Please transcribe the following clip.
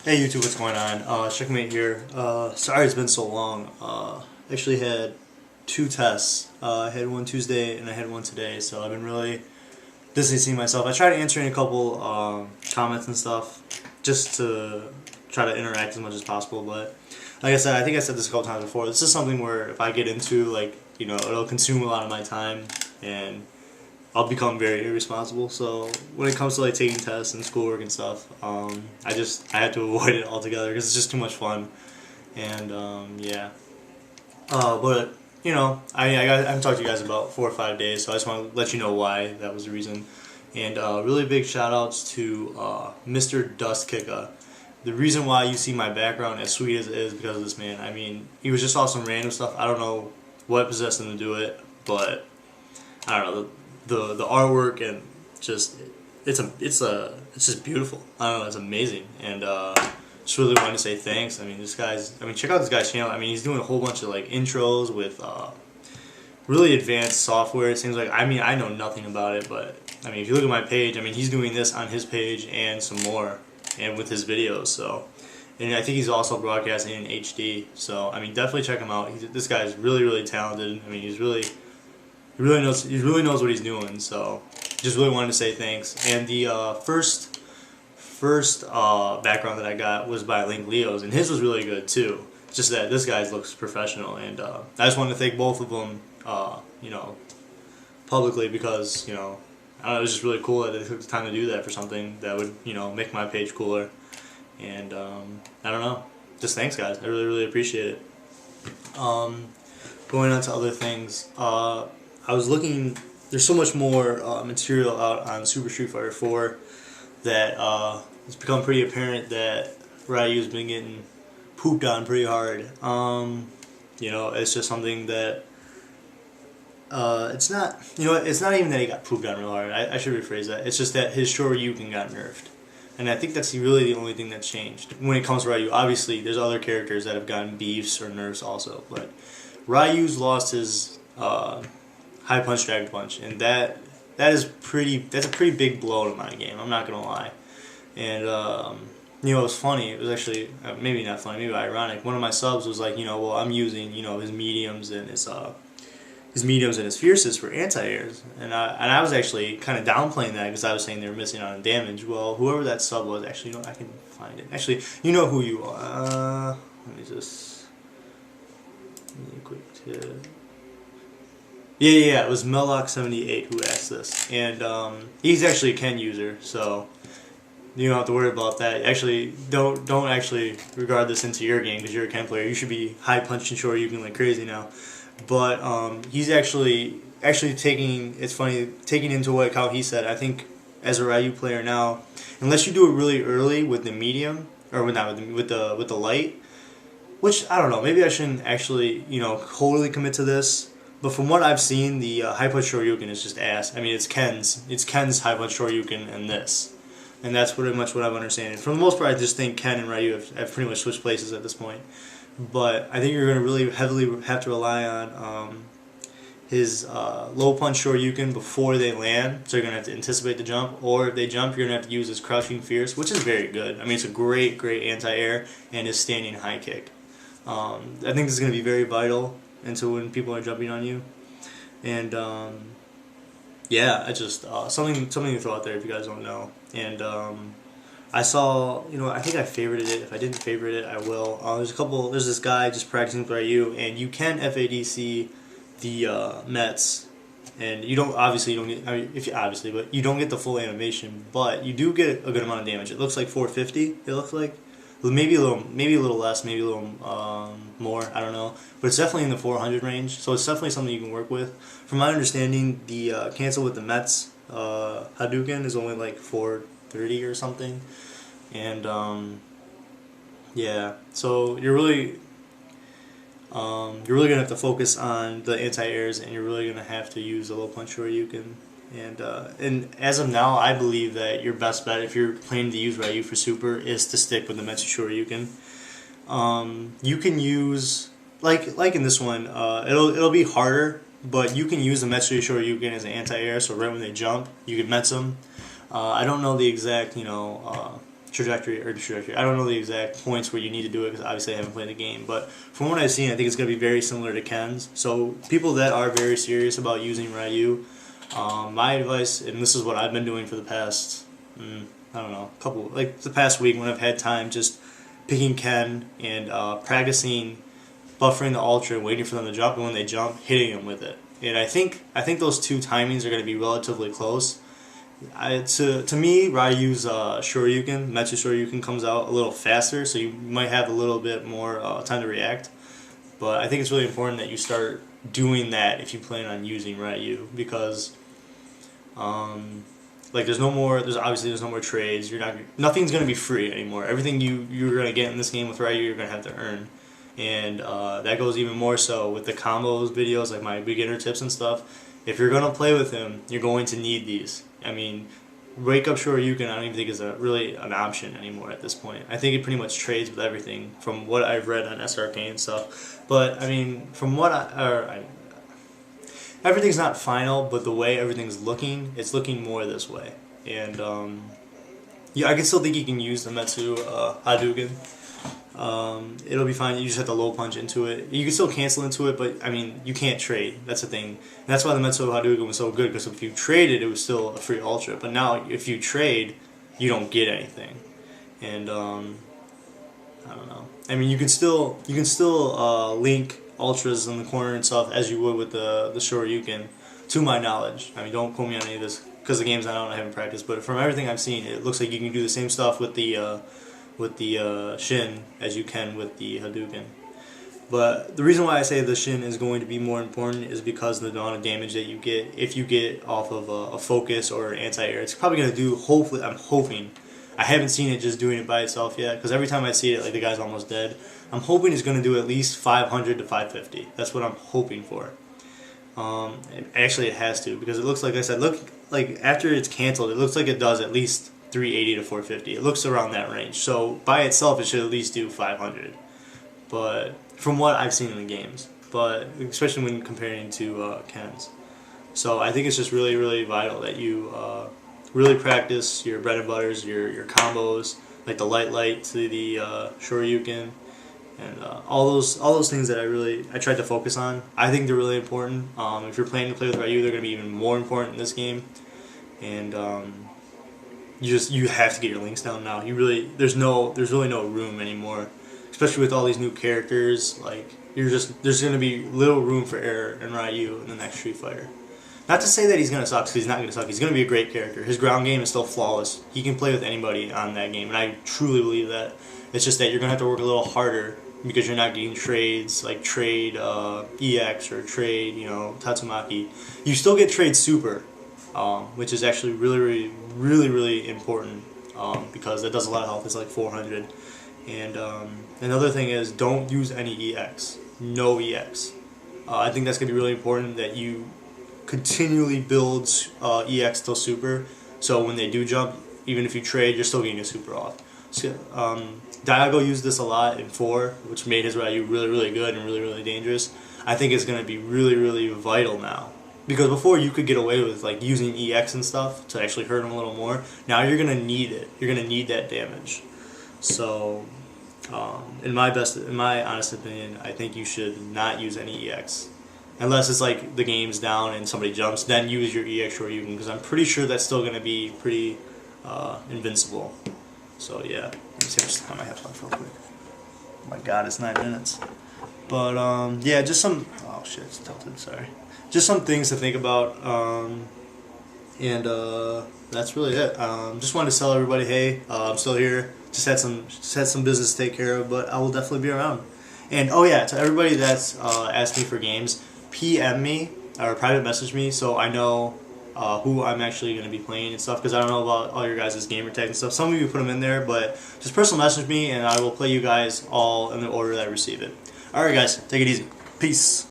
Hey YouTube, what's going on? Checkmate here. Sorry it's been so long. Actually had two tests. I had one Tuesday and I had one today, so I've been really distancing myself. I tried answering a couple comments and stuff just to try to interact as much as possible, but like I said, I think I said this a couple times before. This is something where if I get into, like, it'll consume a lot of my time and I'll become very irresponsible. So when it comes to like taking tests and schoolwork and stuff, I have to avoid it altogether because it's just too much fun. And yeah, but I haven't talked to you guys about 4 or 5 days, so I just want to let you know why that was the reason. And really big shout outs to Mr. Dust Kicka. The reason why you see my background as sweet as it is because of this man. I mean, he was just off some random stuff. I don't know what possessed him to do it, but I don't know the artwork and just it's just beautiful. I don't know, it's amazing, and just really wanted to say thanks. I mean, check out this guy's channel. I mean, he's doing a whole bunch of like intros with really advanced software. It seems like, I mean, I know nothing about it, but I mean, if you look at my page, I mean, he's doing this on his page and some more, and with his videos. So, and I think he's also broadcasting in HD. So, I mean, definitely check him out. This guy's really, really talented. I mean, he really knows what he's doing. So, just really wanted to say thanks. And the first background that I got was by Link Leos, and his was really good too. Just that this guy's looks professional, and I just wanted to thank both of them, publicly, because I don't know, it was just really cool that they took the time to do that for something that would make my page cooler. And I don't know, just thanks guys. I really, really appreciate it. Going on to other things, I was looking. There's so much more material out on Super Street Fighter 4 that it's become pretty apparent that Ryu's been getting pooped on pretty hard. It's just something that it's not. It's not even that he got pooped on real hard. I should rephrase that. It's just that his Shoryuken got nerfed. And I think that's really the only thing that's changed. When it comes to Ryu, obviously there's other characters that have gotten beefs or nerfs also, but Ryu's lost his high punch drag punch, and that's a pretty big blow to my game. I'm not gonna lie. And it was funny. It was actually maybe not funny, maybe ironic. One of my subs was like, well, I'm using his mediums and his fierces for anti-airs, and I was actually kind of downplaying that because I was saying they were missing out on damage. Well, whoever that sub was, actually, I can find it. Actually, you know who you are. Let me just quick tip. Yeah, it was Melloc78 who asked this, and he's actually a Ken user, so you don't have to worry about that. Actually, don't actually regard this into your game because you're a Ken player. You should be high punching Shoryuken like crazy now. But he's actually taking, it's funny, taking into account he said, I think as a Ryu player now, unless you do it really early with the medium, or with the light, which I don't know, maybe I shouldn't actually totally commit to this. But from what I've seen, the high punch Shoryuken is just ass. I mean, it's Ken's high punch Shoryuken and this, and that's pretty much what I'm understanding. For the most part, I just think Ken and Ryu have pretty much switched places at this point. But I think you're going to really heavily have to rely on his low punch Shoryuken before they land, so you're going to have to anticipate the jump, or if they jump, you're going to have to use his crouching fierce, which is very good. I mean, it's a great anti-air, and his standing high kick. I think this is going to be very vital into when people are jumping on you. And yeah, I just something to throw out there if you guys don't know. And I saw, I think I favorited it. If I didn't favorite it, I will. There's this guy just practicing with Ryu, and you can FADC the Mets, and you don't get, but you don't get the full animation, but you do get a good amount of damage. It looks like 450. It looks like maybe a little less, maybe a little more. I don't know, but it's definitely in the 400 range. So it's definitely something you can work with. From my understanding, the cancel with the Mets Hadouken is only like 430 or something, and yeah. So you're really gonna have to focus on the anti-airs, and you're really gonna have to use the low punch Shoryuken. And as of now, I believe that your best bet if you're planning to use Ryu for Super is to stick with the Metsu Shoryuken. You can use like in this one, it'll be harder, but you can use the Metsu Shoryuken as an anti-air. So right when they jump, you can Mets them. I don't know the exact trajectory. I don't know the exact points where you need to do it because obviously I haven't played the game. But from what I've seen, I think it's going to be very similar to Ken's. So people that are very serious about using Ryu, my advice, and this is what I've been doing for the past, I don't know, the past week when I've had time, just picking Ken and practicing buffering the Ultra and waiting for them to jump, and when they jump, hitting them with it. And I think those two timings are going to be relatively close. To me, Ryu's Shoryuken, Metsu Shoryuken, comes out a little faster, so you might have a little bit more time to react. But I think it's really important that you start doing that if you plan on using Ryu, because like there's no more trades. Nothing's gonna be free anymore. Everything you're gonna get in this game with Ryu, you're gonna have to earn. And that goes even more so with the combos videos, like my beginner tips and stuff. If you're gonna play with him, you're going to need these. I mean, Wake Up Shoryuken I don't even think is really an option anymore at this point. I think it pretty much trades with everything from what I've read on SRK and stuff. But I mean, from what everything's not final, but the way everything's looking, it's looking more this way. And yeah, I can still think you can use the Metsu Hadouken. It'll be fine. You just have to low punch into it. You can still cancel into it, but I mean, you can't trade. That's the thing. And that's why the Metsu Hadouken was so good, because if you traded, it was still a free Ultra. But now, if you trade, you don't get anything. And I don't know. I mean, you can still link Ultras in the corner and stuff as you would with the Shoryuken, to my knowledge. I mean, don't quote me on any of this because the games I haven't practiced. But from everything I've seen, it looks like you can do the same stuff with the Shin as you can with the Hadouken. But the reason why I say the Shin is going to be more important is because of the amount of damage that you get if you get off of a focus or anti-air. It's probably going to do, hopefully, I'm hoping, I haven't seen it just doing it by itself yet, because every time I see it, like the guy's almost dead. I'm hoping it's going to do at least 500 to 550. That's what I'm hoping for. Actually, it has to, because it looks like I said, like after it's canceled, it looks like it does at least 380 to 450. It looks around that range. So by itself, it should at least do 500. But from what I've seen in the games, but especially when comparing to Ken's. So I think it's just really, really vital that you really practice your bread and butters, your combos, like the light to the Shoryuken, and all those things that I tried to focus on. I think they're really important. If you're planning to play with Ryu, they're going to be even more important in this game. And you have to get your links down now. There's really no room anymore, especially with all these new characters. Like there's going to be little room for error in Ryu in the next Street Fighter. Not to say that he's going to suck, because he's not going to suck. He's going to be a great character. His ground game is still flawless. He can play with anybody on that game, and I truly believe that. It's just that you're going to have to work a little harder, because you're not getting trades, like trade EX or trade, Tatsumaki. You still get trade Super, which is actually really important, because that does a lot of health. It's like 400. And another thing is, don't use any EX. No EX. I think that's going to be really important, that you continually build EX till Super, so when they do jump, even if you trade, you're still getting a Super off. So, Dialgo used this a lot in 4, which made his Ryu really good and really dangerous. I think it's going to be really vital now. Because before you could get away with like using EX and stuff to actually hurt him a little more. Now you're going to need it. You're going to need that damage. So, in my honest opinion, I think you should not use any EX. Unless it's like the game's down and somebody jumps, then use your EX Shoryuken, because I'm pretty sure that's still going to be pretty invincible. So yeah, let me see, just turn my headphones real quick. Oh my god, it's 9 minutes. But yeah, just some, oh shit, it's tilted, sorry. Just some things to think about, and that's really it. Just wanted to tell everybody, hey, I'm still here. Just had some business to take care of, but I will definitely be around. And oh yeah, to everybody that's asked me for games, PM me or private message me so I know who I'm actually going to be playing and stuff, because I don't know about all your guys' gamer tags and stuff. Some of you put them in there, but just personal message me and I will play you guys all in the order that I receive it. Alright guys, take it easy. Peace.